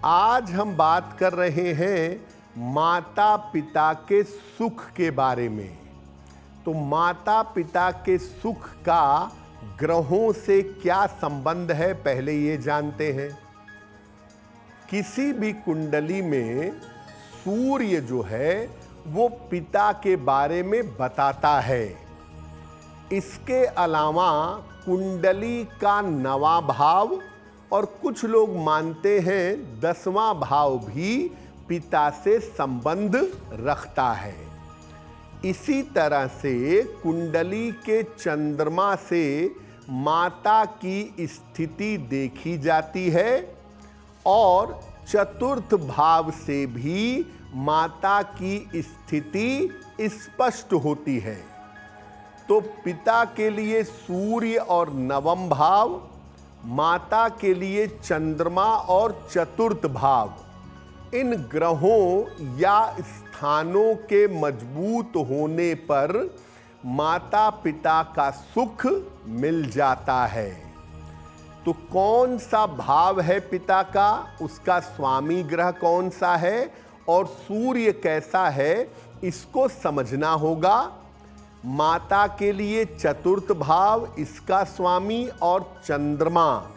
आज हम बात कर रहे हैं माता पिता के सुख के बारे में। तो माता पिता के सुख का ग्रहों से क्या संबंध है, पहले ये जानते हैं। किसी भी कुंडली में सूर्य जो है वो पिता के बारे में बताता है। इसके अलावा कुंडली का 9वां भाव और कुछ लोग मानते हैं 10वां भाव भी पिता से संबंध रखता है। इसी तरह से कुंडली के चंद्रमा से माता की स्थिति देखी जाती है और चतुर्थ भाव से भी माता की स्थिति स्पष्ट होती है। तो पिता के लिए सूर्य और 9वां भाव, माता के लिए चंद्रमा और चतुर्थ भाव, इन ग्रहों या स्थानों के मजबूत होने पर माता पिता का सुख मिल जाता है। तो कौन सा भाव है पिता का, उसका स्वामी ग्रह कौन सा है और सूर्य कैसा है, इसको समझना होगा। माता के लिए चतुर्थ भाव, इसका स्वामी और चंद्रमा,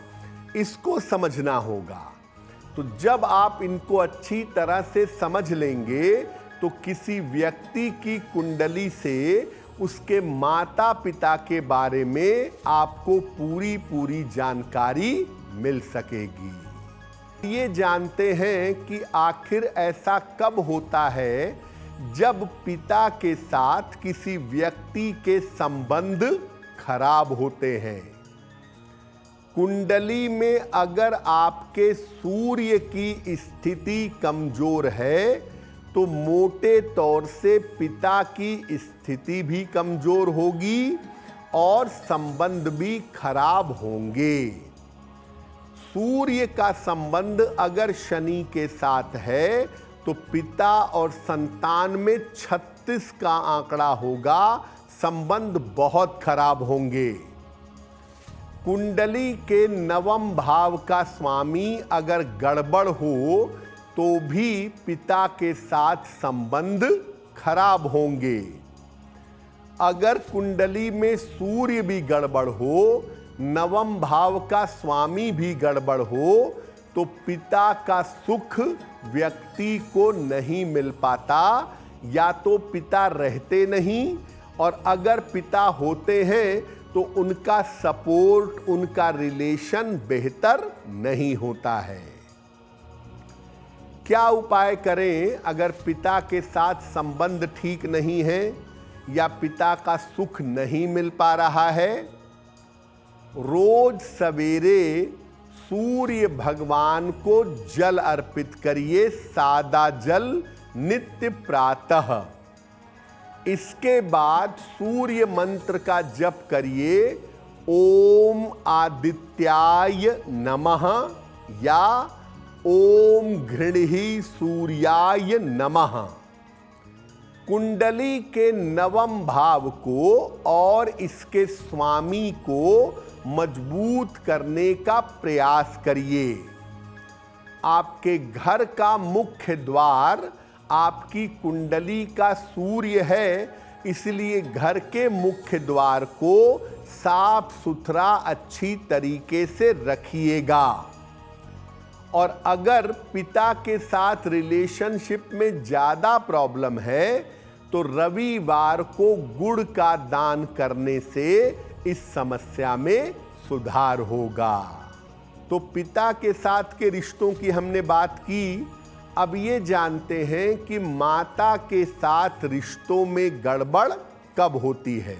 इसको समझना होगा। तो जब आप इनको अच्छी तरह से समझ लेंगे तो किसी व्यक्ति की कुंडली से उसके माता पिता के बारे में आपको पूरी जानकारी मिल सकेगी। ये जानते हैं कि आखिर ऐसा कब होता है जब पिता के साथ किसी व्यक्ति के संबंध खराब होते हैं। कुंडली में अगर आपके सूर्य की स्थिति कमजोर है तो मोटे तौर से पिता की स्थिति भी कमजोर होगी और संबंध भी खराब होंगे। सूर्य का संबंध अगर शनि के साथ है तो पिता और संतान में 36 का आंकड़ा होगा, संबंध बहुत खराब होंगे। कुंडली के 9वां भाव का स्वामी अगर गड़बड़ हो तो भी पिता के साथ संबंध खराब होंगे। अगर कुंडली में सूर्य भी गड़बड़ हो, 9वां भाव का स्वामी भी गड़बड़ हो तो पिता का सुख व्यक्ति को नहीं मिल पाता, या तो पिता रहते नहीं और अगर पिता होते हैं तो उनका सपोर्ट, उनका रिलेशन बेहतर नहीं होता है। क्या उपाय करें अगर पिता के साथ संबंध ठीक नहीं है या पिता का सुख नहीं मिल पा रहा है? रोज सवेरे सूर्य भगवान को जल अर्पित करिए, सादा जल, नित्य प्रातः। इसके बाद सूर्य मंत्र का जप करिए, ओम आदित्याय नमः या ओम घृणहि सूर्याय नमः। कुंडली के 9वां भाव को और इसके स्वामी को मजबूत करने का प्रयास करिए। आपके घर का मुख्य द्वार आपकी कुंडली का सूर्य है, इसलिए घर के मुख्य द्वार को साफ सुथरा अच्छी तरीके से रखिएगा। और अगर पिता के साथ रिलेशनशिप में ज़्यादा प्रॉब्लम है तो रविवार को गुड़ का दान करने से इस समस्या में सुधार होगा। तो पिता के साथ के रिश्तों की हमने बात की। अब ये जानते हैं कि माता के साथ रिश्तों में गड़बड़ कब होती है।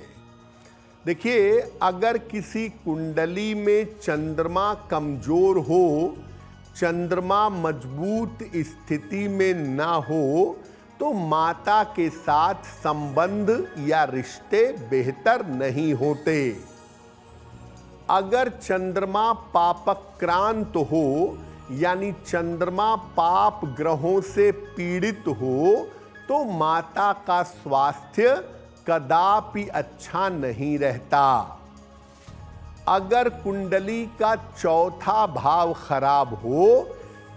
देखिए, अगर किसी कुंडली में चंद्रमा कमजोर हो, चंद्रमा मजबूत स्थिति में ना हो तो माता के साथ संबंध या रिश्ते बेहतर नहीं होते। अगर चंद्रमा पापक्रांत हो, यानी चंद्रमा पाप ग्रहों से पीड़ित हो, तो माता का स्वास्थ्य कदापि अच्छा नहीं रहता। अगर कुंडली का चौथा भाव खराब हो,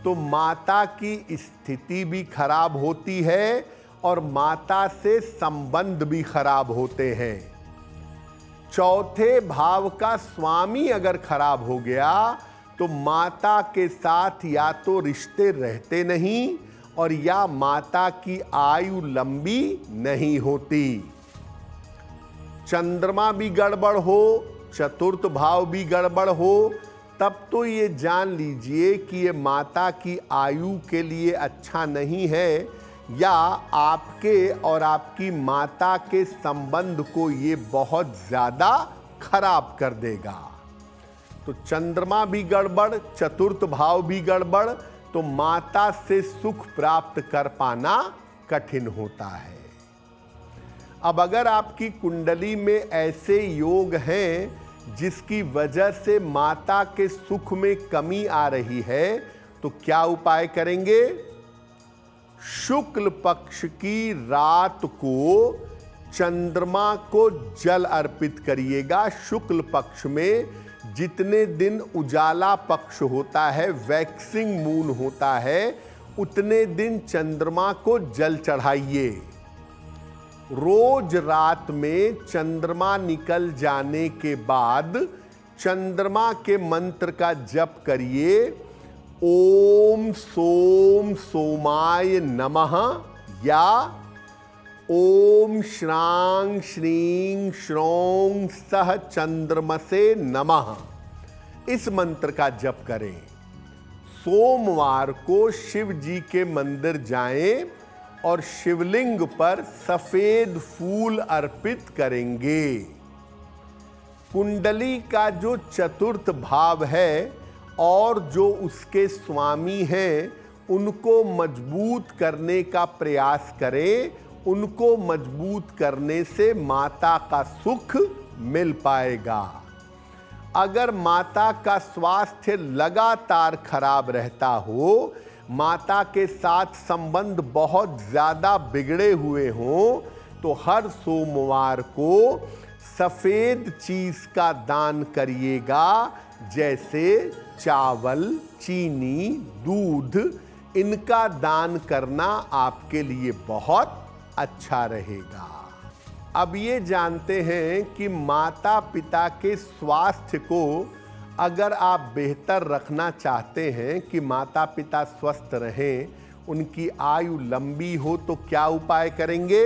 तो माता की स्थिति भी खराब होती है और माता से संबंध भी खराब होते हैं। चौथे भाव का स्वामी अगर खराब हो गया तो माता के साथ या तो रिश्ते रहते नहीं और या माता की आयु लंबी नहीं होती। चंद्रमा भी गड़बड़ हो, चतुर्थ भाव भी गड़बड़ हो, तब तो ये जान लीजिए कि ये माता की आयु के लिए अच्छा नहीं है या आपके और आपकी माता के संबंध को ये बहुत ज़्यादा खराब कर देगा। तो चंद्रमा भी गड़बड़, चतुर्थ भाव भी गड़बड़, तो माता से सुख प्राप्त कर पाना कठिन होता है। अब अगर आपकी कुंडली में ऐसे योग हैं जिसकी वजह से माता के सुख में कमी आ रही है, तो क्या उपाय करेंगे? शुक्ल पक्ष की रात को चंद्रमा को जल अर्पित करिएगा। शुक्ल पक्ष में जितने दिन उजाला पक्ष होता है, वैक्सिंग मून होता है, उतने दिन चंद्रमा को जल चढ़ाइए। रोज रात में चंद्रमा निकल जाने के बाद चंद्रमा के मंत्र का जप करिए। ओम सोम सोमाय नमः या ओम श्रांग श्रीं श्रौं सह चंद्रमसे नमः, इस मंत्र का जप करें। सोमवार को शिव जी के मंदिर जाएं और शिवलिंग पर सफेद फूल अर्पित करेंगे। कुंडली का जो चतुर्थ भाव है और जो उसके स्वामी हैं, उनको मजबूत करने का प्रयास करें। उनको मजबूत करने से माता का सुख मिल पाएगा। अगर माता का स्वास्थ्य लगातार खराब रहता हो, माता के साथ संबंध बहुत ज़्यादा बिगड़े हुए हों, तो हर सोमवार को सफ़ेद चीज़ का दान करिएगा, जैसे चावल, चीनी, दूध, इनका दान करना आपके लिए बहुत अच्छा रहेगा। अब ये जानते हैं कि माता पिता के स्वास्थ्य को अगर आप बेहतर रखना चाहते हैं कि माता पिता स्वस्थ रहें, उनकी आयु लंबी हो, तो क्या उपाय करेंगे?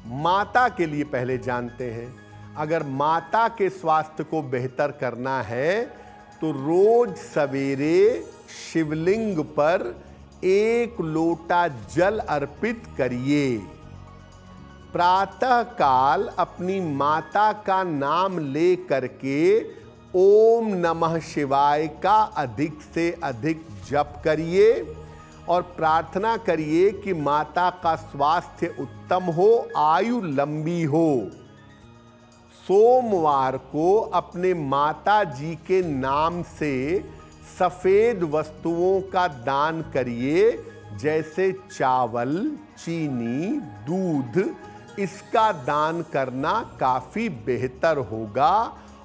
माता के लिए पहले जानते हैं। अगर माता के स्वास्थ्य को बेहतर करना है तो रोज सवेरे शिवलिंग पर 1 लोटा जल अर्पित करिए। प्रातः काल अपनी माता का नाम ले करके ओम नमः शिवाय का अधिक से अधिक जप करिए और प्रार्थना करिए कि माता का स्वास्थ्य उत्तम हो, आयु लंबी हो। सोमवार को अपने माता जी के नाम से सफ़ेद वस्तुओं का दान करिए, जैसे चावल, चीनी, दूध, इसका दान करना काफ़ी बेहतर होगा।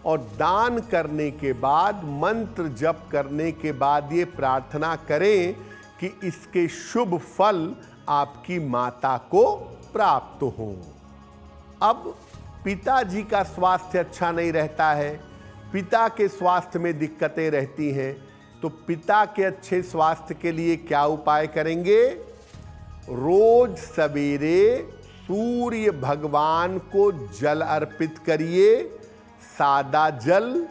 और दान करने के बाद, मंत्र जप करने के बाद ये प्रार्थना करें कि इसके शुभ फल आपकी माता को प्राप्त हों। अब पिताजी का स्वास्थ्य अच्छा नहीं रहता है, पिता के स्वास्थ्य में दिक्कतें रहती हैं, तो पिता के अच्छे स्वास्थ्य के लिए क्या उपाय करेंगे? रोज सवेरे सूर्य भगवान को जल अर्पित करिए, सादा जल,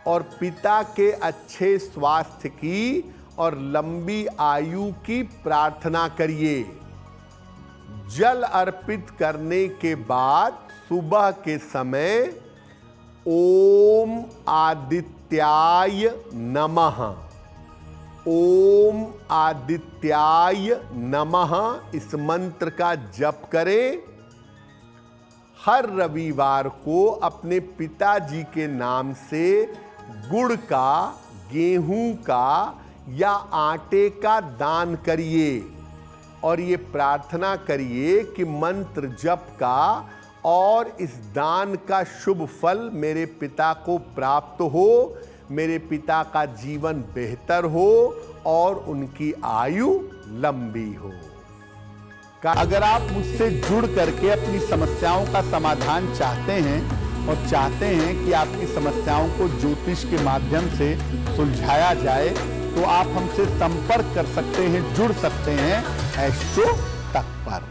और पिता के अच्छे स्वास्थ्य की और लंबी आयु की प्रार्थना करिए। जल अर्पित करने के बाद सुबह के समय ओम आदित्याय नमः, ओम आदित्याय नमः, इस मंत्र का जप करें। हर रविवार को अपने पिताजी के नाम से गुड़ का, गेहूं का या आटे का दान करिए और ये प्रार्थना करिए कि मंत्र जप का और इस दान का शुभ फल मेरे पिता को प्राप्त हो, मेरे पिता का जीवन बेहतर हो और उनकी आयु लंबी हो। अगर आप मुझसे जुड़ करके अपनी समस्याओं का समाधान चाहते हैं और चाहते हैं कि आपकी समस्याओं को ज्योतिष के माध्यम से सुलझाया जाए, तो आप हमसे संपर्क कर सकते हैं, जुड़ सकते हैं एस्ट्रो तक पर।